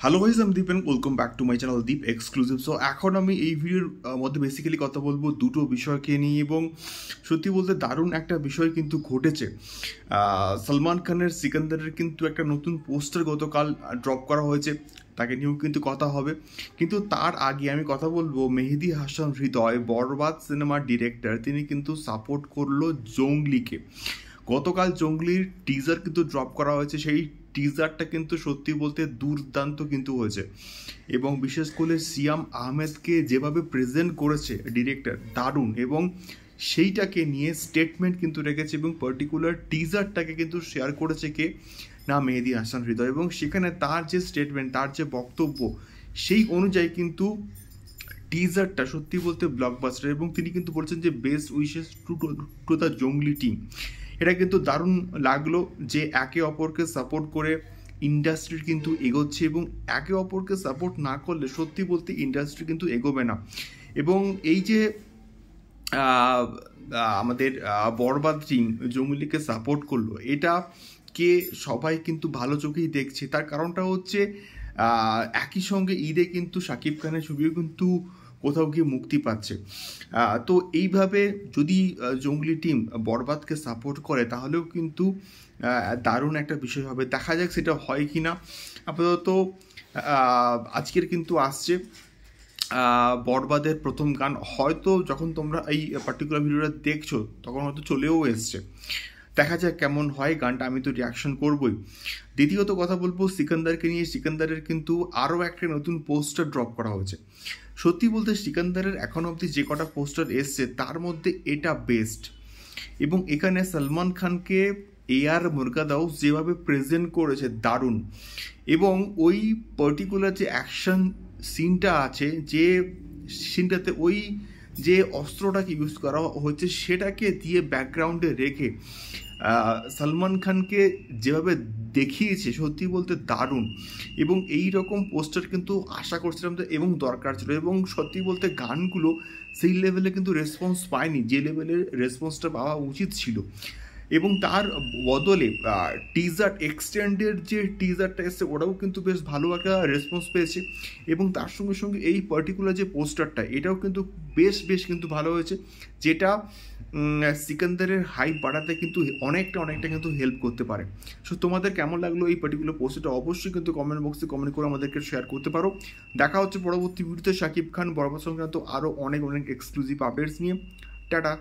Hello guys, আমি Deep and welcome back to my channel Deep exclusive. So এখন আমি এই ভিডিওর মধ্যে বেসিক্যালি কথা বলবো দুটো বিষয়কে নিয়ে, এবং সত্যি বলতে দারুণ একটা বিষয় কিন্তু ঘটেছে। সলমান খানের সিকান্দারের কিন্তু একটা নতুন পোস্টার গতকাল ড্রপ করা হয়েছে, তাকে নিয়েও কিন্তু কথা হবে। কিন্তু তার আগে আমি কথা বলবো মেহেদী হাসান হৃদয়, বরবাদ সিনেমার ডিরেক্টর, তিনি কিন্তু সাপোর্ট করলো জঙ্গলিকে। গতকাল জঙ্গলির টিজার কিন্তু ড্রপ করা হয়েছে, সেই টিজারটা কিন্তু সত্যি বলতে দুর্দান্ত কিন্তু হয়েছে, এবং বিশেষ করে সিয়াম আহমেদকে যেভাবে প্রেজেন্ট করেছে ডিরেক্টর, দারুণ। এবং সেইটাকে নিয়ে স্টেটমেন্ট কিন্তু রেখেছে, এবং পার্টিকুলার টিজারটাকে কিন্তু শেয়ার করেছে কে না, মেহেদী হাসান হৃদয়। এবং সেখানে তার যে স্টেটমেন্ট, তার যে বক্তব্য, সেই অনুযায়ী কিন্তু টিজারটা সত্যি বলতে ব্লকবাস্টার। এবং তিনি কিন্তু বলছেন যে best wishes to the Jungli team. এটা কিন্তু দারুণ লাগলো যে একে অপরকে সাপোর্ট করে ইন্ডাস্ট্রি কিন্তু এগোচ্ছে, এবং একে অপরকে সাপোর্ট না করলে সত্যি বলতে ইন্ডাস্ট্রি কিন্তু এগোবে না। এবং এই যে আমাদের বরবাদ টিম জঙ্গলিকে সাপোর্ট করলো, এটা কে সবাই কিন্তু ভালো চোখেই দেখছে। তার কারণটা হচ্ছে একই সঙ্গে ঈদে কিন্তু শাকিব খানের ছবিও কিন্তু কোথাও গিয়ে মুক্তি পাচ্ছে। তো এইভাবে যদি জঙ্গলি টিম বরবাদকে সাপোর্ট করে, তাহলেও কিন্তু দারুণ একটা বিষয় হবে। দেখা যাক সেটা হয় কি না। আপাতত আজকের কিন্তু আসছে বরবাদের প্রথম গান, হয়তো যখন তোমরা এই পার্টিকুলার ভিডিওটা দেখছো তখন হয়তো চলেও এসছে। দেখা যাক কেমন হয় গানটা, আমি তো রিয়াকশন করবই। দ্বিতীয়ত কথা বলবো সিকান্দারকে নিয়ে। সিকান্দারের কিন্তু আরও একটা নতুন পোস্টার ড্রপ করা হয়েছে। সত্যি বলতে সিকান্দারের এখন অবধি যে কটা পোস্টার এসছে তার মধ্যে এটা বেস্ট। এবং এখানে সলমান খানকে AR মুরগাদাও যেভাবে প্রেজেন্ট করেছে, দারুণ। এবং ওই পার্টিকুলার যে অ্যাকশন সিনটা আছে, যে সিনটাতে ওই যে অস্ত্রটাকে ইউজ করা হচ্ছে সেটাকে দিয়ে ব্যাকগ্রাউন্ডে রেখে সলমান খানকে যেভাবে দেখিয়েছে, সত্যি বলতে দারুণ। এবং এই রকম পোস্টার কিন্তু আশা করছিলাম তো, এবং দরকার ছিল। এবং সত্যি বলতে গানগুলো সেই লেভেলে কিন্তু রেসপন্স পায়নি যে লেভেলের রেসপন্সটা পাওয়া উচিত ছিল। এবং তার বদলে টিজার এক্সটেন্ডেড যে টিজারটা এসছে, ওটাও কিন্তু বেশ ভালো একটা রেসপন্স পেয়েছে। এবং তার সঙ্গে সঙ্গে এই পার্টিকুলার যে পোস্টারটা, এটাও কিন্তু বেশ কিন্তু ভালো হয়েছে, যেটা সিকান্দারের হাইপ বাড়াতে কিন্তু অনেকটা কিন্তু হেল্প করতে পারে। সো তোমাদের কেমন লাগলো এই পার্টিকুলার পোস্টারটা, অবশ্যই কিন্তু কমেন্ট বক্সে কমেন্ট করে আমাদেরকে শেয়ার করতে পারো। দেখা হচ্ছে পরবর্তী ভিডিওতে শাকিব খান বরবাদ সংক্রান্ত আরও অনেক এক্সক্লুসিভ আপডেটস নিয়ে। টাটা।